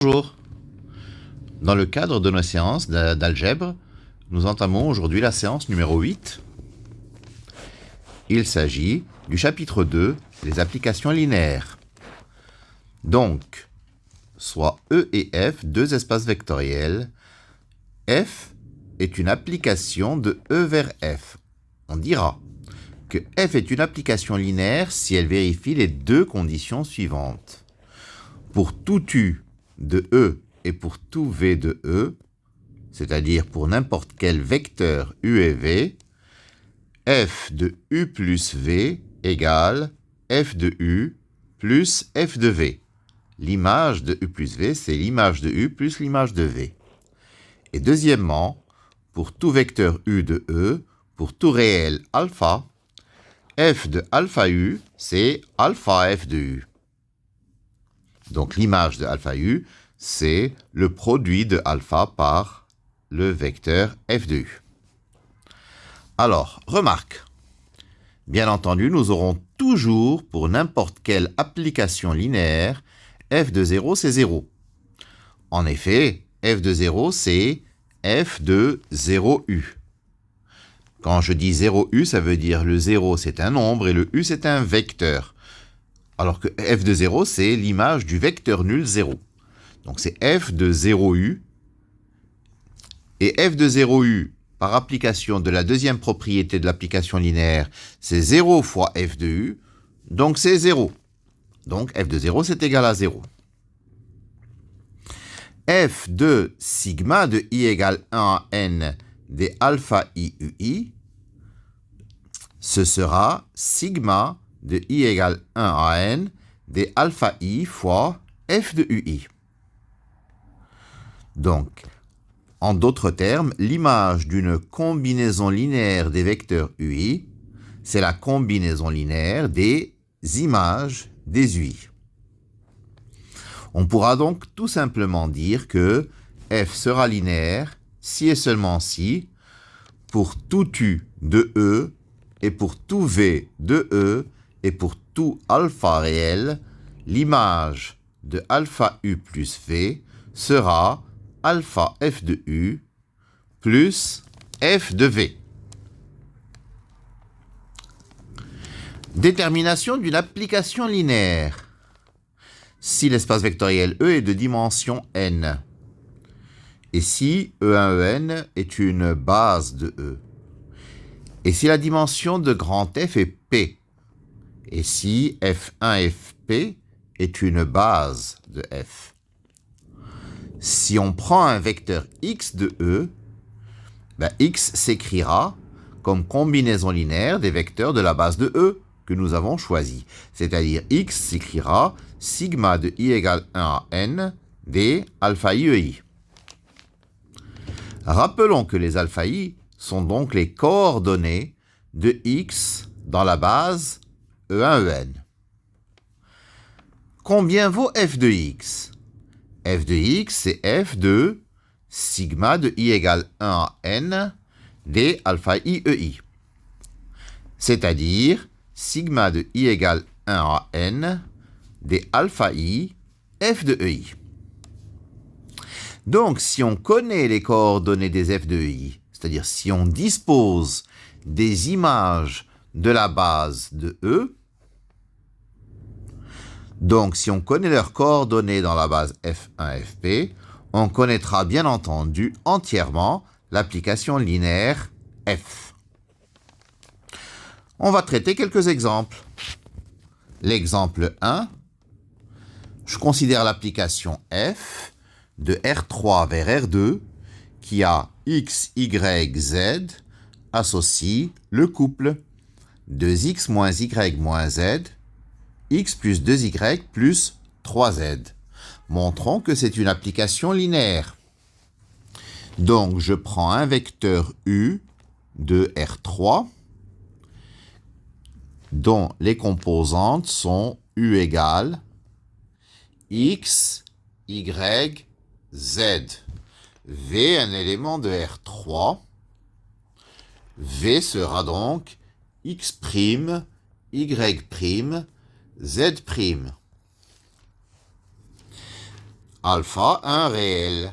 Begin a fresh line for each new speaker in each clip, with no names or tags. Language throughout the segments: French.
Bonjour. Dans le cadre de nos séances d'algèbre, nous entamons aujourd'hui la séance numéro 8. Il s'agit du chapitre 2, les applications linéaires. Donc, soit E et F, deux espaces vectoriels. F est une application de E vers F. On dira que F est une application linéaire si elle vérifie les deux conditions suivantes. Pour tout U de E et pour tout V de E, c'est-à-dire pour n'importe quel vecteur U et V, f de U plus V égale f de U plus f de V. L'image de U plus V, c'est l'image de U plus l'image de V. Et deuxièmement, pour tout vecteur U de E, pour tout réel alpha, f de alpha U, c'est alpha f de U. Donc l'image de alpha U, c'est le produit de alpha par le vecteur f de U. Alors, remarque. Bien entendu, nous aurons toujours, pour n'importe quelle application linéaire, f de 0, c'est 0. En effet, f de 0, c'est f de 0u. Quand je dis 0u, ça veut dire le 0, c'est un nombre, et le u, c'est un vecteur. Alors que f de 0, c'est l'image du vecteur nul 0. Donc c'est f de 0u. Et f de 0u, par application de la deuxième propriété de l'application linéaire, c'est 0 fois f de u, donc c'est 0. Donc f de 0, c'est égal à 0. F de sigma de i égale 1 à n des alpha i ui, ce sera sigma de i égale 1 à n des alpha i fois f de ui. Donc, en d'autres termes, l'image d'une combinaison linéaire des vecteurs ui, c'est la combinaison linéaire des images des ui. On pourra donc tout simplement dire que f sera linéaire si et seulement si, pour tout u de E et pour tout v de E et pour tout alpha réel, l'image de alpha u plus v sera alpha f de u plus f de v. Détermination d'une application linéaire. Si l'espace vectoriel E est de dimension n, et si E1, En est une base de E, et si la dimension de grand F est P, et si F1, Fp est une base de F. Si on prend un vecteur x de E, x s'écrira comme combinaison linéaire des vecteurs de la base de E que nous avons choisi. C'est-à-dire x s'écrira sigma de i égale 1 à n des alpha i ei. Rappelons que les alpha i sont donc les coordonnées de x dans la base E1, En. Combien vaut f de x? F de x, c'est f de sigma de i égale 1 à n des alpha i ei. C'est-à-dire sigma de i égale 1 à n des alpha i f de ei. Donc, si on connaît les coordonnées des f de ei, c'est-à-dire si on dispose des images de la base de E, donc si on connaît leurs coordonnées dans la base F1, Fp, on connaîtra bien entendu entièrement l'application linéaire F. On va traiter quelques exemples. L'exemple 1, je considère l'application F de R3 vers R2 qui a x, y, z associe le couple 2x moins y moins z, x plus 2y plus 3z. Montrons que c'est une application linéaire. Donc, je prends un vecteur u de R3 dont les composantes sont u égale x, y, z. V, un élément de R3. V sera donc x', y', z'. alpha un réel.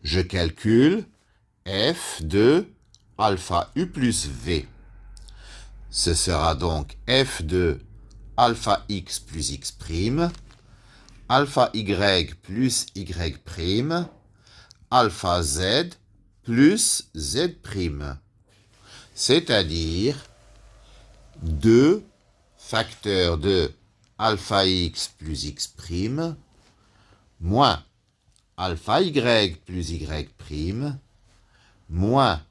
Je calcule f de alpha u plus v. Ce sera donc f de alpha x plus x prime, alpha y plus y prime, alpha z plus z prime. C'est-à-dire 2 facteurs de alpha x plus x prime moins alpha y plus y prime moins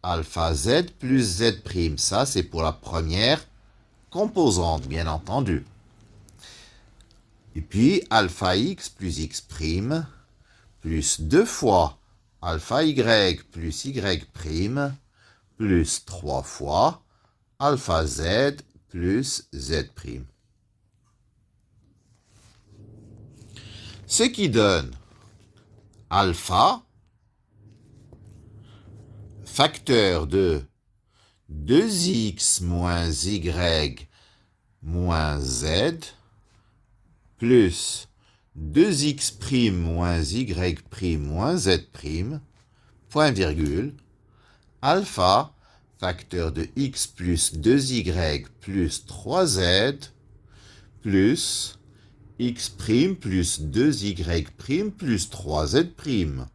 alpha z plus z prime. Ça, c'est pour la première composante, bien entendu. Et puis, alpha x plus x prime plus 2 fois alpha y plus y prime plus 3 fois alpha z plus z prime. Ce qui donne alpha facteur de 2x moins y moins z plus 2x' moins y' moins z', point virgule, alpha facteur de x plus 2y plus 3z plus x' plus 2y' plus 3z'.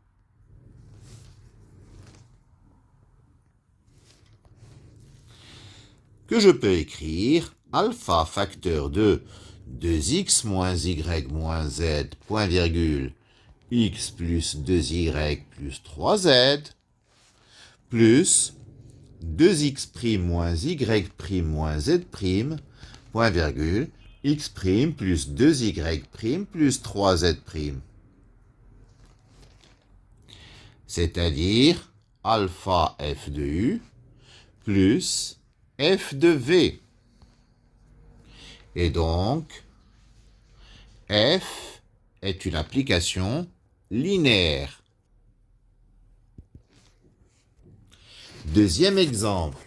Que je peux écrire alpha facteur de 2x moins y moins z, point virgule, x plus 2y plus 3z, plus 2x' moins y' moins z', point virgule, x' plus 2y' plus 3z'. C'est-à-dire alpha f de u plus f de v. Et donc, f est une application linéaire. Deuxième exemple,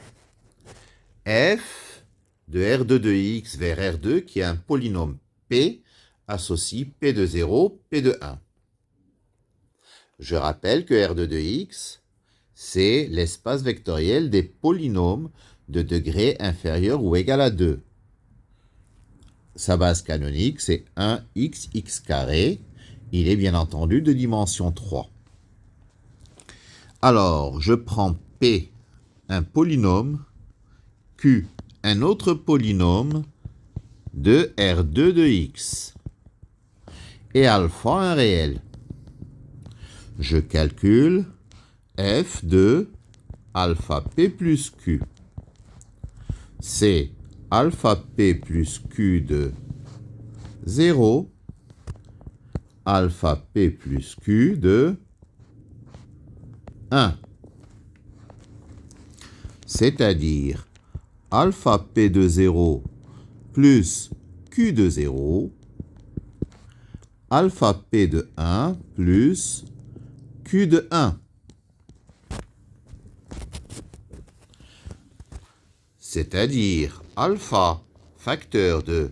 f de R2 de x vers R2 qui est un polynôme P associe P de 0, P de 1. Je rappelle que R2 de x, c'est l'espace vectoriel des polynômes de degré inférieur ou égal à 2. Sa base canonique, c'est 1x carré. Il est bien entendu de dimension 3. Alors, je prends P, un polynôme, Q, un autre polynôme de R2 de x, et alpha, un réel. Je calcule f de alpha p plus q. C'est alpha p plus q de 0, alpha p plus q de 1. C'est-à-dire alpha p de 0 plus q de 0, alpha p de 1 plus q de 1. C'est-à-dire alpha facteur de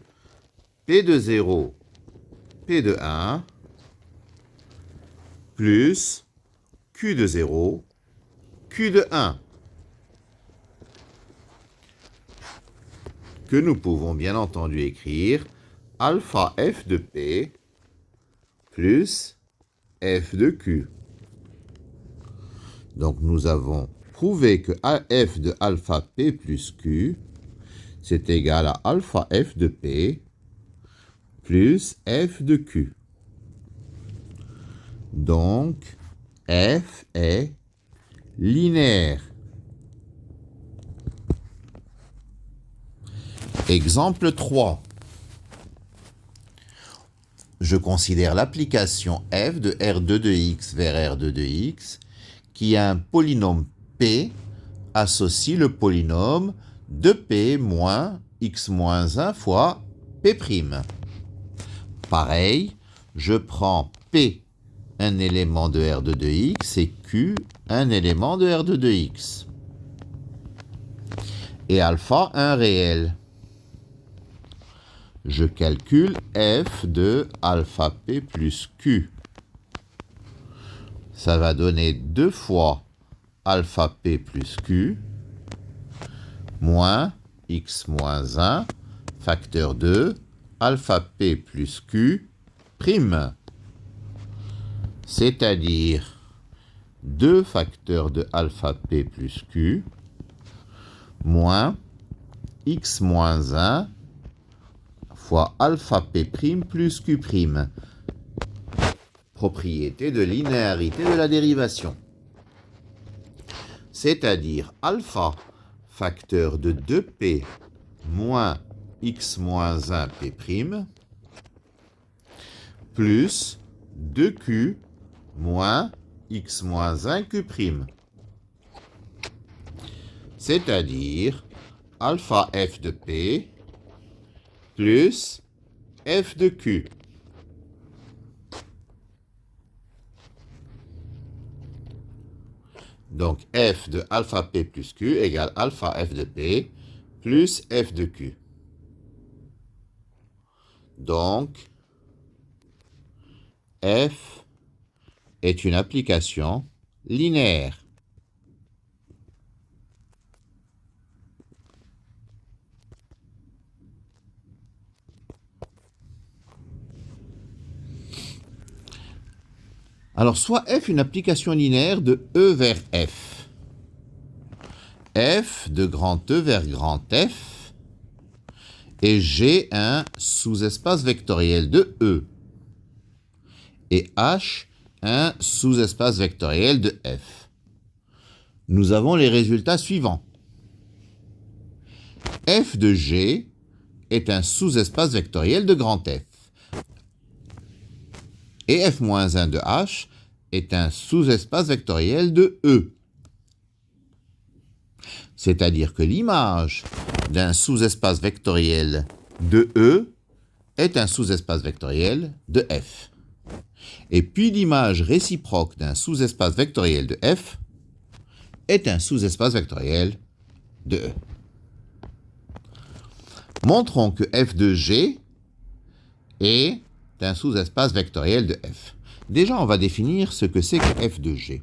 p de 0, p de 1, plus q de 0, q de 1. Que nous pouvons bien entendu écrire alpha f de p plus f de q. Donc nous avons prouvé que f de alpha p plus q, c'est égal à alpha f de p plus f de q. Donc, f est linéaire. Exemple 3. Je considère l'application f de R2 de x vers R2 de x qui a un polynôme p associe le polynôme 2p moins x moins 1 fois p'. Pareil, je prends p, un élément de R2 de x, et q, un élément de R2 de x. Et alpha, un réel. je calcule f de alpha p plus q. Ça va donner 2 fois alpha p plus q moins x moins 1 facteur 2 alpha p plus q prime. C'est-à-dire 2 facteurs de alpha p plus q moins x moins 1 fois alpha p' plus q'. Propriété de linéarité de la dérivation. C'est-à-dire alpha facteur de 2p moins x moins 1 p' plus 2q moins x moins 1 q'. C'est-à-dire alpha f de p plus f de q. Donc f de alpha p plus q égale alpha f de p plus f de q. Donc f est une application linéaire. Alors, soit f une application linéaire de E vers F. F de grand E vers grand F. Et G un sous-espace vectoriel de E. Et H un sous-espace vectoriel de F. Nous avons les résultats suivants. F de G est un sous-espace vectoriel de grand F. Et f-1 de H est un sous-espace vectoriel de E. C'est-à-dire que l'image d'un sous-espace vectoriel de E est un sous-espace vectoriel de F. Et puis l'image réciproque d'un sous-espace vectoriel de F est un sous-espace vectoriel de E. Montrons que f de G est un sous-espace vectoriel de F. Déjà, on va définir ce que c'est que f de G.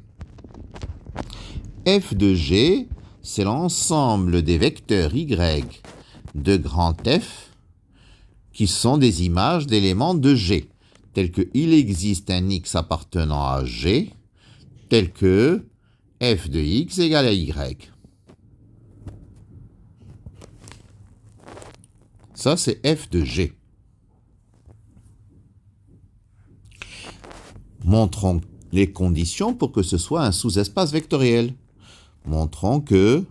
F de G, c'est l'ensemble des vecteurs Y de grand F qui sont des images d'éléments de G, tels que il existe un X appartenant à G, tel que f de X égale à Y. Ça, c'est f de G. Montrons les conditions pour que ce soit un sous-espace vectoriel. Montrons que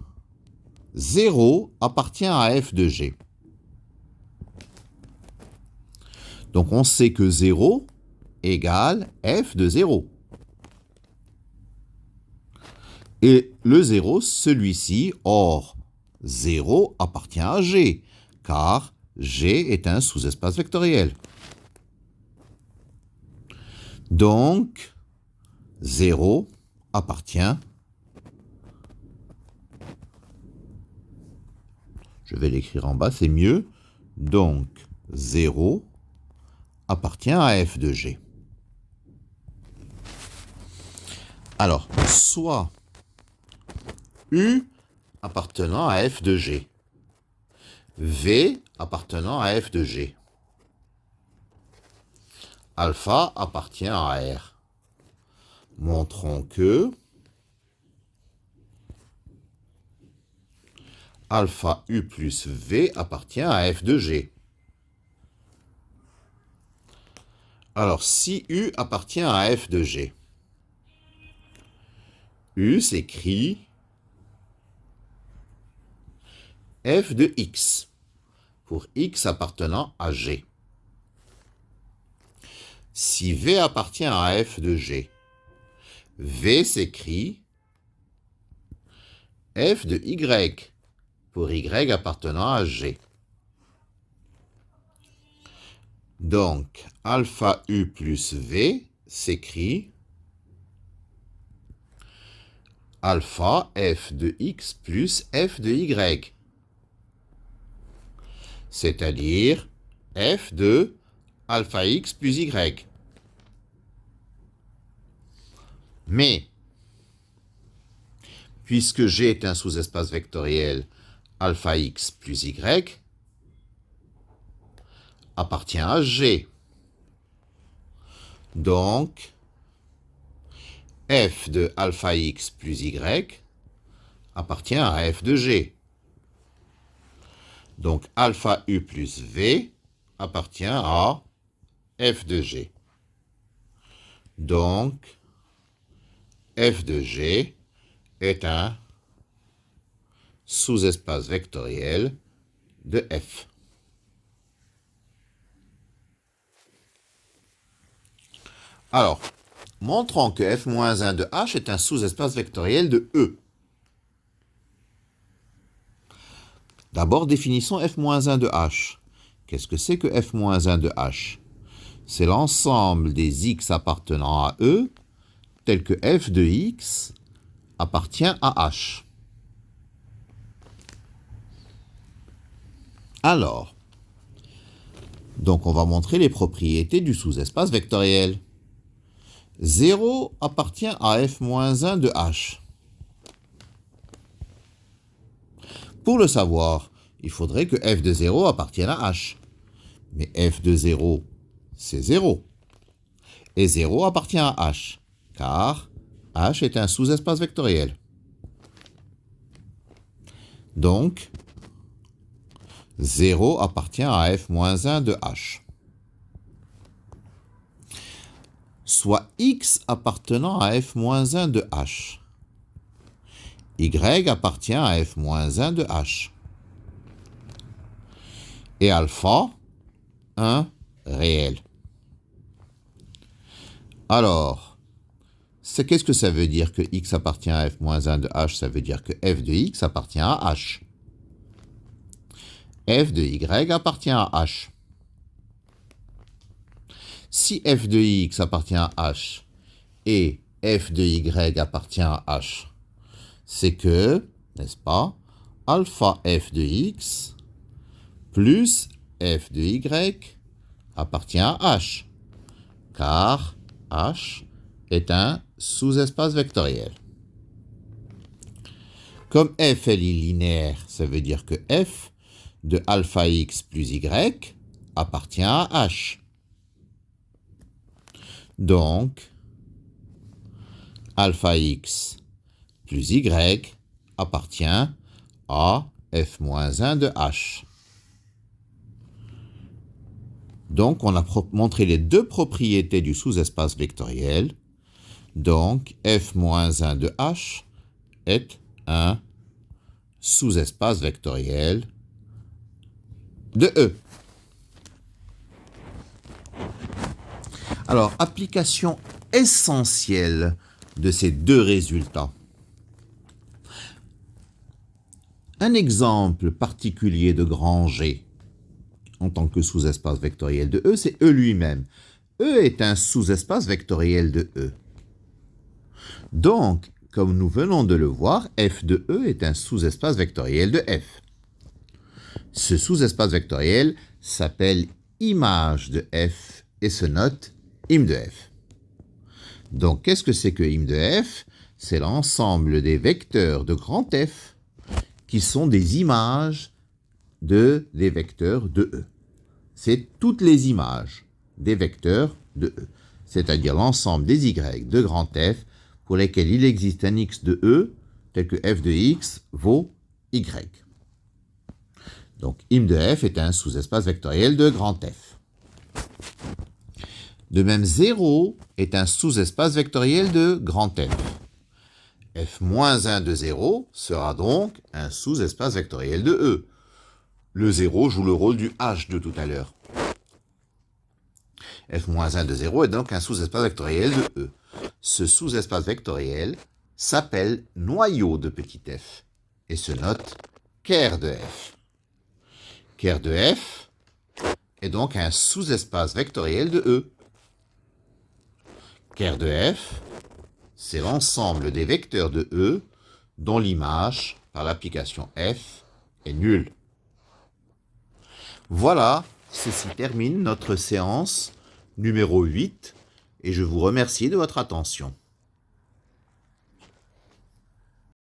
0 appartient à f de G. Donc on sait que 0 égale f de 0. Et le 0, celui-ci, or 0 appartient à G, car G est un sous-espace vectoriel. Donc, 0 appartient, je vais l'écrire en bas, c'est mieux, donc 0 appartient à f de G. Alors, soit U appartenant à f de G, V appartenant à f de G. Alpha appartient à R. Montrons que alpha U plus V appartient à f de G. Alors, si U appartient à f de G, U s'écrit f de X, pour X appartenant à G. Si V appartient à f de G, V s'écrit f de Y, pour Y appartenant à G. Donc, alpha U plus V s'écrit alpha f de X plus f de Y. C'est-à-dire f de alpha x plus y. Mais, puisque G est un sous-espace vectoriel, alpha x plus y appartient à G. Donc, f de alpha x plus y appartient à f de G. Donc, alpha u plus v appartient à f de G. Donc, f de G est un sous-espace vectoriel de f. Alors, montrons que f-1 de h est un sous-espace vectoriel de E. D'abord, définissons f-1 de h. Qu'est-ce que c'est que f-1 de h? C'est l'ensemble des x appartenant à E, tel que f de x appartient à h. Alors, donc on va montrer les propriétés du sous-espace vectoriel. 0 appartient à f-1 de h. Pour le savoir, il faudrait que f de 0 appartienne à h. Mais f de 0, c'est 0. Et 0 appartient à h, car h est un sous-espace vectoriel. Donc, 0 appartient à f-1 de h. Soit x appartenant à f-1 de h. Y appartient à f-1 de h. Et alpha, un réel. Alors, qu'est-ce que ça veut dire que x appartient à f-1 de h? Ça veut dire que f de x appartient à h. F de y appartient à h. Si f de x appartient à h et f de y appartient à h, c'est que, n'est-ce pas, alpha f de x plus f de y appartient à h, car h est un sous-espace vectoriel. Comme f est linéaire, ça veut dire que f de alpha x plus y appartient à h. Donc, alpha x plus y appartient à f-1 de h. Donc, on a montré les deux propriétés du sous-espace vectoriel. Donc, f-1 de h est un sous-espace vectoriel de E. Alors, application essentielle de ces deux résultats. Un exemple particulier de grand G en tant que sous-espace vectoriel de E, c'est E lui-même. E est un sous-espace vectoriel de E. Donc, comme nous venons de le voir, f de E est un sous-espace vectoriel de f. Ce sous-espace vectoriel s'appelle image de f et se note im de f. Donc, qu'est-ce que c'est que im de f? C'est l'ensemble des vecteurs de grand F qui sont des images des vecteurs de E. C'est toutes les images des vecteurs de E, c'est-à-dire l'ensemble des y de grand F pour lesquels il existe un x de E tel que f de x vaut y. Donc, im de f est un sous-espace vectoriel de grand F. De même, 0 est un sous-espace vectoriel de grand F. f-1 de 0 sera donc un sous-espace vectoriel de E. Le 0 joue le rôle du h de tout à l'heure. f-1 de 0 est donc un sous-espace vectoriel de E. Ce sous-espace vectoriel s'appelle noyau de petit f et se note ker de f. Ker de f est donc un sous-espace vectoriel de E. Ker de f, c'est l'ensemble des vecteurs de E dont l'image, par l'application f, est nulle. Voilà Ceci termine notre séance numéro 8 et je vous remercie de votre attention.